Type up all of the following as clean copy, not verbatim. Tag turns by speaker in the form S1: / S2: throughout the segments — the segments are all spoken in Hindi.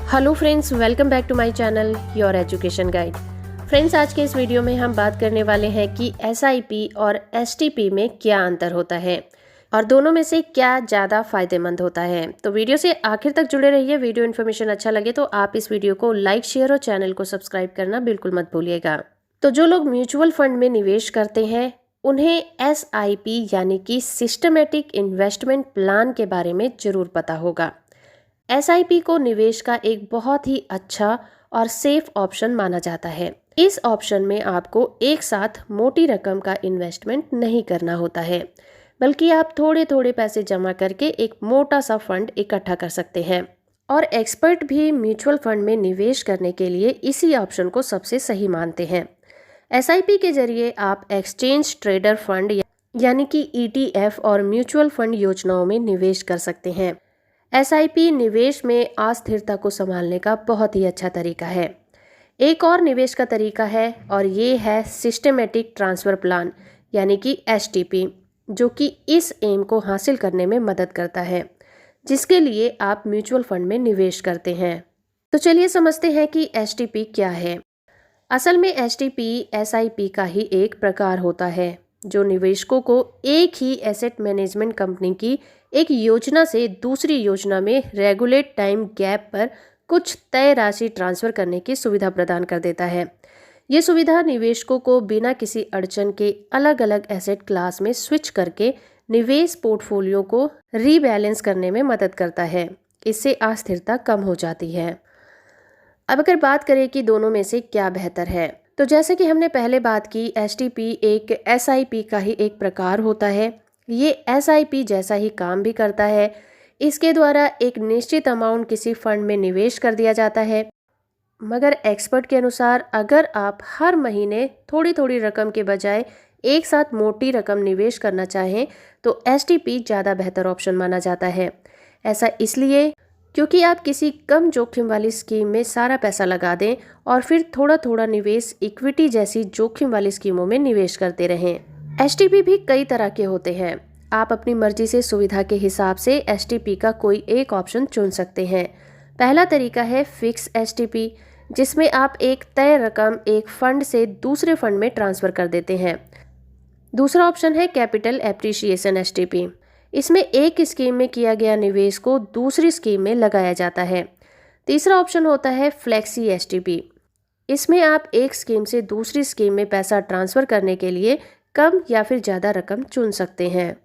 S1: Hello friends, welcome back to my channel your education guide. Friends, आज के इस वीडियो में हम बात करने वाले हैं कि एसआईपी और एसटीपी में क्या अंतर होता है और दोनों में से क्या ज़्यादा फायदेमंद होता है। तो वीडियो से आखिर तक जुड़े रहिए। वीडियो इन्फॉर्मेशन अच्छा लगे तो आप इस वीडियो को लाइक, शेयर और चैनल को सब्सक्राइब करना बिल्कुल मत भूलिएगा। तो जो लोग म्यूचुअल फंड में निवेश करते हैं उन्हें एसआईपी यानी कि सिस्टमेटिक इन्वेस्टमेंट प्लान के बारे में ज़रूर पता होगा। एसआईपी को निवेश का एक बहुत ही अच्छा और सेफ ऑप्शन माना जाता है। इस ऑप्शन में आपको एक साथ मोटी रकम का इन्वेस्टमेंट नहीं करना होता है, बल्कि आप थोड़े थोड़े पैसे जमा करके एक मोटा सा फंड इकट्ठा कर सकते हैं। और एक्सपर्ट भी म्यूचुअल फंड में निवेश करने के लिए इसी ऑप्शन को सबसे सही मानते हैं। एसआईपी के जरिए आप एक्सचेंज ट्रेडर फंड यानी कि ईटीएफ और म्यूचुअल फंड योजनाओं में निवेश कर सकते हैं। एसआईपी निवेश में अस्थिरता को संभालने का बहुत ही अच्छा तरीका है। एक और निवेश का तरीका है और ये है सिस्टमेटिक ट्रांसफ़र प्लान यानी कि एसटीपी, जो कि इस एम को हासिल करने में मदद करता है जिसके लिए आप म्यूचुअल फंड में निवेश करते हैं। तो चलिए समझते हैं कि एसटीपी क्या है। असल में एसटीपी एसआईपी का ही एक प्रकार होता है जो निवेशकों को एक ही एसेट मैनेजमेंट कंपनी की एक योजना से दूसरी योजना में रेगुलेट टाइम गैप पर कुछ तय राशि ट्रांसफ़र करने की सुविधा प्रदान कर देता है। ये सुविधा निवेशकों को बिना किसी अड़चन के अलग अलग एसेट क्लास में स्विच करके निवेश पोर्टफोलियो को रीबैलेंस करने में मदद करता है। इससे अस्थिरता कम हो जाती है। अब अगर बात करें कि दोनों में से क्या बेहतर है, तो जैसे कि हमने पहले बात की, एसटीपी एक एसआईपी का ही एक प्रकार होता है। ये एसआईपी जैसा ही काम भी करता है। इसके द्वारा एक निश्चित अमाउंट किसी फंड में निवेश कर दिया जाता है, मगर एक्सपर्ट के अनुसार अगर आप हर महीने थोड़ी थोड़ी रकम के बजाय एक साथ मोटी रकम निवेश करना चाहें तो एसटीपी ज़्यादा बेहतर ऑप्शन माना जाता है। ऐसा इसलिए क्योंकि आप किसी कम जोखिम वाली स्कीम में सारा पैसा लगा दें और फिर थोड़ा थोड़ा निवेश इक्विटी जैसी जोखिम वाली स्कीमों में निवेश करते रहें। एसटीपी भी कई तरह के होते हैं। आप अपनी मर्जी से सुविधा के हिसाब से एसटीपी का कोई एक ऑप्शन चुन सकते हैं। पहला तरीका है फिक्स एसटीपी, जिसमें आप एक तय रकम एक फंड से दूसरे फंड में ट्रांसफ़र कर देते हैं। दूसरा ऑप्शन है कैपिटल एप्रिसिएशन एसटीपी। इसमें एक स्कीम में किया गया निवेश को दूसरी स्कीम में लगाया जाता है। तीसरा ऑप्शन होता है फ्लेक्सी एसटीपी। इसमें आप एक स्कीम से दूसरी स्कीम में पैसा ट्रांसफ़र करने के लिए कम या फिर ज़्यादा रकम चुन सकते हैं।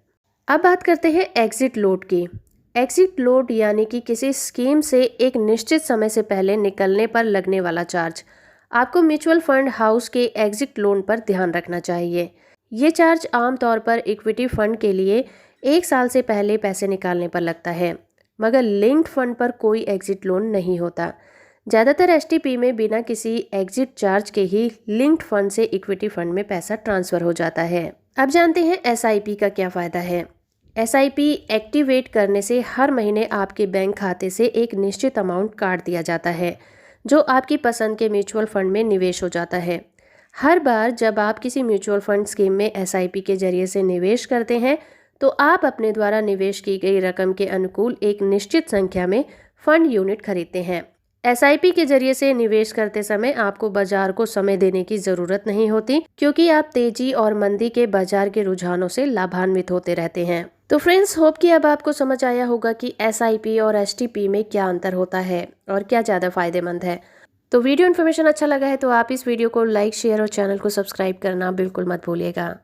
S1: अब बात करते हैं एग्जिट लोड की। एग्जिट लोड यानी कि किसी स्कीम से एक निश्चित समय से पहले निकलने पर लगने वाला चार्ज। आपको म्यूचुअल फंड हाउस के एग्जिट लोन पर ध्यान रखना चाहिए। ये चार्ज आमतौर पर इक्विटी फंड के लिए एक साल से पहले पैसे निकालने पर लगता है, मगर लिंक्ड फंड पर कोई एग्जिट लोन नहीं होता। ज़्यादातर एसटीपी में बिना किसी एग्जिट चार्ज के ही लिंक्ड फंड से इक्विटी फंड में पैसा ट्रांसफ़र हो जाता है। अब जानते हैं एसआईपी का क्या फ़ायदा है। एसआईपी एक्टिवेट करने से हर महीने आपके बैंक खाते से एक निश्चित अमाउंट काट दिया जाता है जो आपकी पसंद के म्यूचुअल फंड में निवेश हो जाता है। हर बार जब आप किसी म्यूचुअल फंड स्कीम में एसआईपी के जरिए से निवेश करते हैं तो आप अपने द्वारा निवेश की गई रकम के अनुकूल एक निश्चित संख्या में फंड यूनिट खरीदते हैं। एसआईपी के जरिए से निवेश करते समय आपको बाजार को समय देने की जरूरत नहीं होती, क्योंकि आप तेजी और मंदी के बाजार के रुझानों से लाभान्वित होते रहते हैं। तो फ्रेंड्स, होप कि अब आपको समझ आया होगा कि एसआईपी और एसटीपी में क्या अंतर होता है और क्या ज़्यादा फायदेमंद है। तो वीडियो इन्फॉर्मेशन अच्छा लगा है तो आप इस वीडियो को लाइक, शेयर और चैनल को सब्सक्राइब करना बिल्कुल मत भूलिएगा।